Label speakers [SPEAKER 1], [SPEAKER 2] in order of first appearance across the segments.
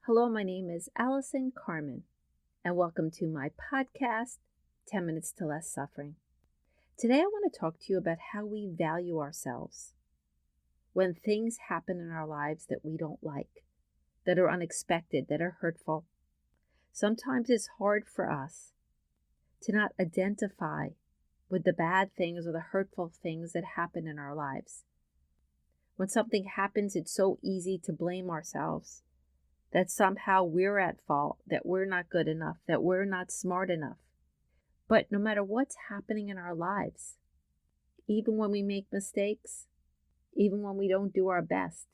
[SPEAKER 1] Hello, my name is Allison Carmen, and welcome to my podcast, 10 Minutes to Less Suffering. Today, I want to talk to you about how we value ourselves when things happen in our lives that we don't like, that are unexpected, that are hurtful. Sometimes it's hard for us to not identify with the bad things or the hurtful things that happen in our lives. When something happens, it's so easy to blame ourselves, that somehow we're at fault, that we're not good enough, that we're not smart enough. But no matter what's happening in our lives, even when we make mistakes, even when we don't do our best,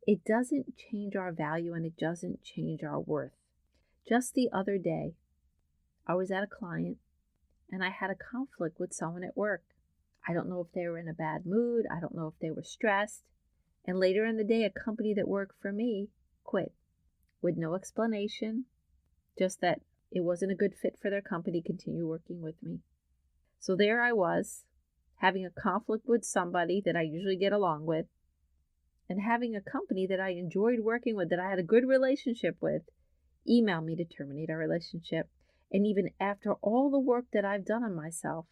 [SPEAKER 1] it doesn't change our value and it doesn't change our worth. Just the other day, I was at a client and I had a conflict with someone at work. I don't know if they were in a bad mood. I don't know if they were stressed. And later in the day, a company that worked for me quit with no explanation, just that it wasn't a good fit for their company to continue working with me. So there I was, having a conflict with somebody that I usually get along with, and having a company that I enjoyed working with, that I had a good relationship with, email me to terminate our relationship. And even after all the work that I've done on myself,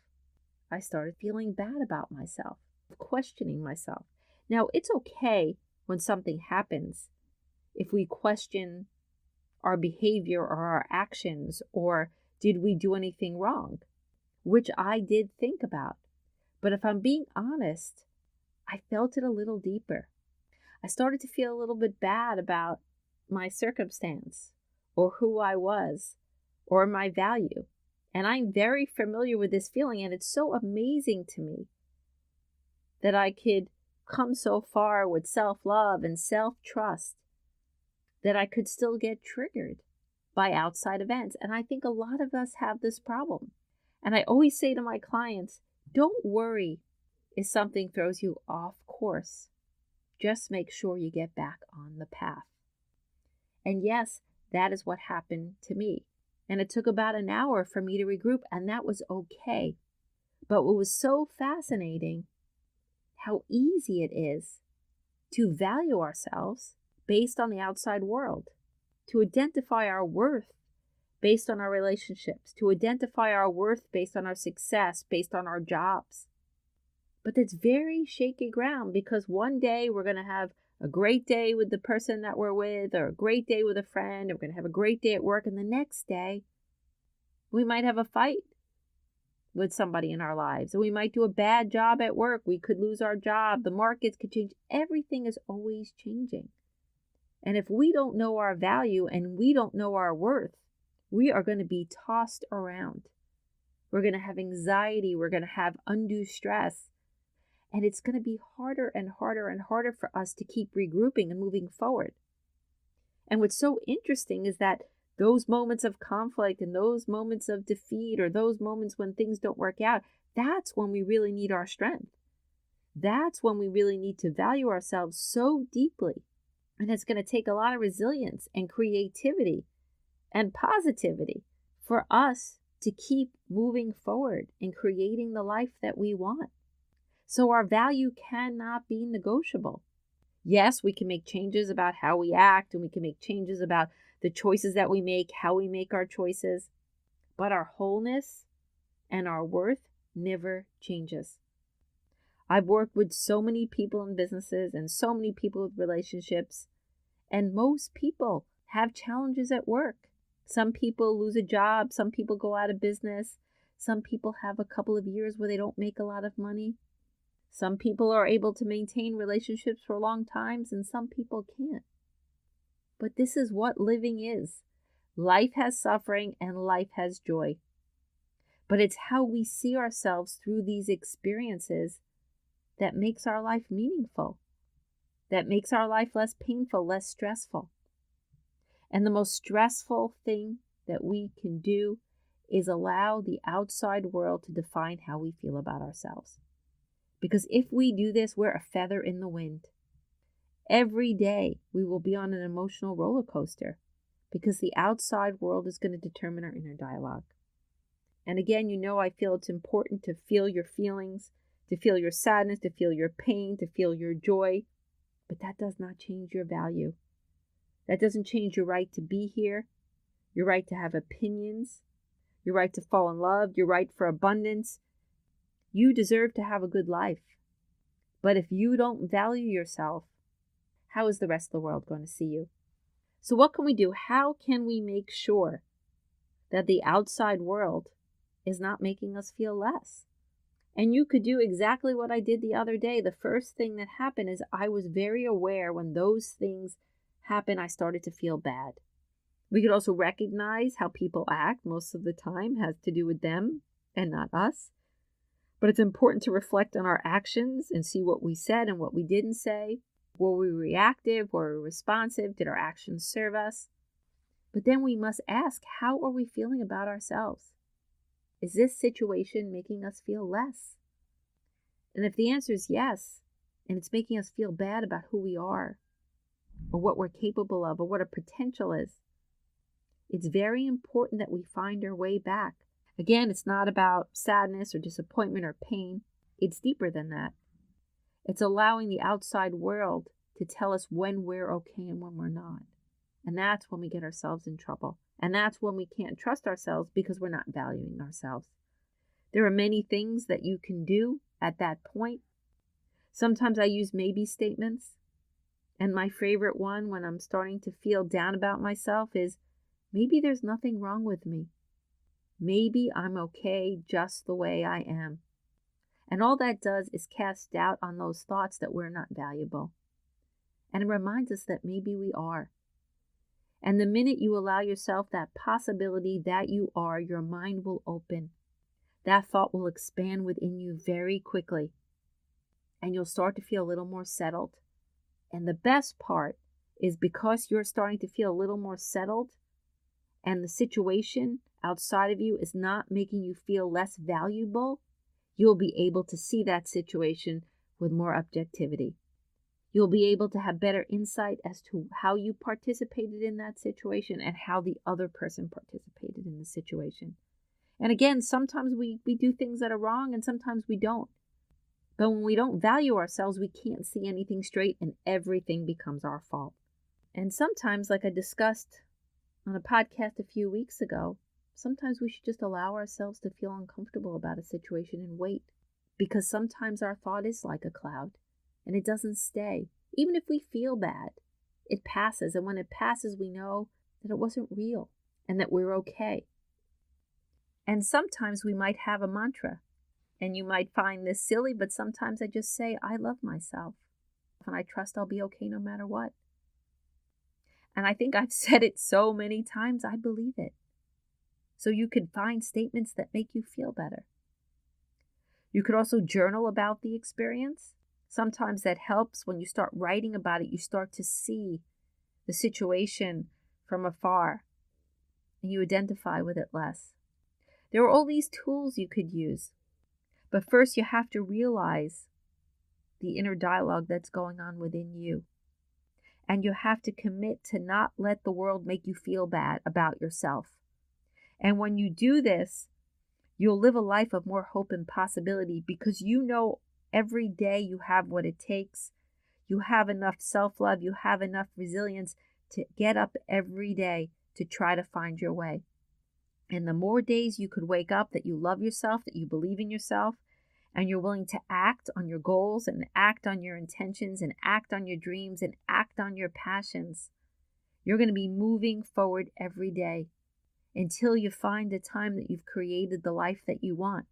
[SPEAKER 1] I started feeling bad about myself, questioning myself. Now, it's okay when something happens if we question our behavior or our actions, or did we do anything wrong, which I did think about. But if I'm being honest, I felt it a little deeper. I started to feel a little bit bad about my circumstance or who I was or my value. And I'm very familiar with this feeling, and it's so amazing to me that I could come so far with self-love and self-trust, that I could still get triggered by outside events. And I think a lot of us have this problem. And I always say to my clients, don't worry if something throws you off course. Just make sure you get back on the path. And yes, that is what happened to me. And it took about an hour for me to regroup, and that was okay. But what was so fascinating, how easy it is to value ourselves based on the outside world, to identify our worth based on our relationships, to identify our worth based on our success, based on our jobs. But it's very shaky ground, because one day we're going to have a great day with the person that we're with, or a great day with a friend, or we're going to have a great day at work, and the next day we might have a fight with somebody in our lives, and we might do a bad job at work. We could lose our job. The markets could change. Everything is always changing. And if we don't know our value and we don't know our worth, we are going to be tossed around. We're going to have anxiety. We're going to have undue stress. And it's going to be harder and harder and harder for us to keep regrouping and moving forward. And what's so interesting is that those moments of conflict and those moments of defeat, or those moments when things don't work out, that's when we really need our strength. That's when we really need to value ourselves so deeply. And it's going to take a lot of resilience and creativity and positivity for us to keep moving forward and creating the life that we want. So our value cannot be negotiable. Yes, we can make changes about how we act, and we can make changes about the choices that we make, how we make our choices. But our wholeness and our worth never changes. I've worked with so many people in businesses and so many people with relationships, and most people have challenges at work. Some people lose a job. Some people go out of business. Some people have a couple of years where they don't make a lot of money. Some people are able to maintain relationships for long times, and some people can't. But this is what living is. Life has suffering and life has joy. But it's how we see ourselves through these experiences that makes our life meaningful, that makes our life less painful, less stressful. And the most stressful thing that we can do is allow the outside world to define how we feel about ourselves. Because if we do this, we're a feather in the wind. Every day we will be on an emotional roller coaster, because the outside world is going to determine our inner dialogue. And again, I feel it's important to feel your feelings, to feel your sadness, to feel your pain, to feel your joy. But that does not change your value. That doesn't change your right to be here, your right to have opinions, your right to fall in love, your right for abundance. You deserve to have a good life. But if you don't value yourself, how is the rest of the world going to see you? So what can we do? How can we make sure that the outside world is not making us feel less? And you could do exactly what I did the other day. The first thing that happened is I was very aware when those things happen, I started to feel bad. We could also recognize how people act. Most of the time has to do with them and not us. But it's important to reflect on our actions and see what we said and what we didn't say. Were we reactive? Were we responsive? Did our actions serve us? But then we must ask, how are we feeling about ourselves? Is this situation making us feel less? And if the answer is yes, and it's making us feel bad about who we are, or what we're capable of, or what our potential is, it's very important that we find our way back. Again, it's not about sadness or disappointment or pain. It's deeper than that. It's allowing the outside world to tell us when we're okay and when we're not. And that's when we get ourselves in trouble. And that's when we can't trust ourselves because we're not valuing ourselves. There are many things that you can do at that point. Sometimes I use maybe statements. And my favorite one when I'm starting to feel down about myself is, maybe there's nothing wrong with me. Maybe I'm okay just the way I am. And all that does is cast doubt on those thoughts that we're not valuable. And it reminds us that maybe we are. And the minute you allow yourself that possibility that you are, your mind will open. That thought will expand within you very quickly. And you'll start to feel a little more settled. And the best part is because you're starting to feel a little more settled and the situation outside of you is not making you feel less valuable, you'll be able to see that situation with more objectivity. You'll be able to have better insight as to how you participated in that situation and how the other person participated in the situation. And again, sometimes we do things that are wrong and sometimes we don't. But when we don't value ourselves, we can't see anything straight and everything becomes our fault. And sometimes, like I discussed on a podcast a few weeks ago, sometimes we should just allow ourselves to feel uncomfortable about a situation and wait. Because sometimes our thought is like a cloud. And it doesn't stay. Even if we feel bad, it passes. And when it passes, we know that it wasn't real and that we're okay. And sometimes we might have a mantra. And you might find this silly, but sometimes I just say, I love myself. And I trust I'll be okay no matter what. And I think I've said it so many times, I believe it. So you could find statements that make you feel better. You could also journal about the experience. Sometimes that helps. When you start writing about it, you start to see the situation from afar and you identify with it less. There are all these tools you could use. But first you have to realize the inner dialogue that's going on within you. And you have to commit to not let the world make you feel bad about yourself. And when you do this, you'll live a life of more hope and possibility because you know every day you have what it takes. You have enough self-love. You have enough resilience to get up every day to try to find your way. And the more days you could wake up that you love yourself, that you believe in yourself, and you're willing to act on your goals and act on your intentions and act on your dreams and act on your passions, you're going to be moving forward every day until you find the time that you've created the life that you want.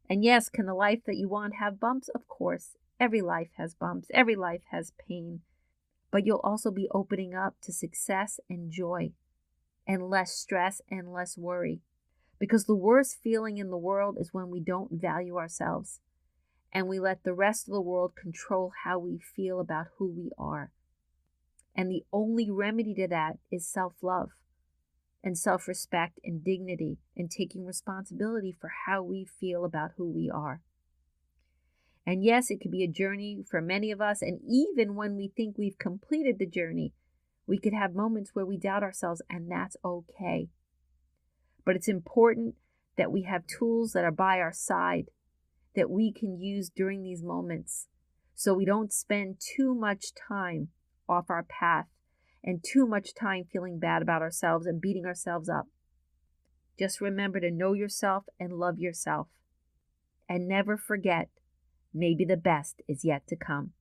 [SPEAKER 1] And yes, can the life that you want have bumps? Of course. Every life has bumps. Every life has pain. But you'll also be opening up to success and joy and less stress and less worry. Because the worst feeling in the world is when we don't value ourselves and we let the rest of the world control how we feel about who we are. And the only remedy to that is self-love and self-respect and dignity and taking responsibility for how we feel about who we are. And yes, it could be a journey for many of us. And even when we think we've completed the journey, we could have moments where we doubt ourselves, and that's okay. But it's important that we have tools that are by our side that we can use during these moments so we don't spend too much time off our path and too much time feeling bad about ourselves and beating ourselves up. Just remember to know yourself and love yourself. And never forget, maybe the best is yet to come.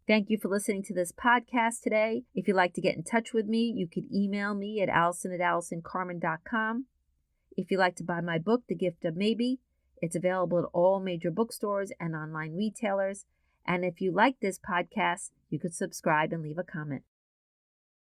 [SPEAKER 1] Thank you for listening to this podcast today. If you'd like to get in touch with me, you can email me at allison@allisoncarmen.com. If you'd like to buy my book, The Gift of Maybe, it's available at all major bookstores and online retailers. And if you like this podcast, you could subscribe and leave a comment.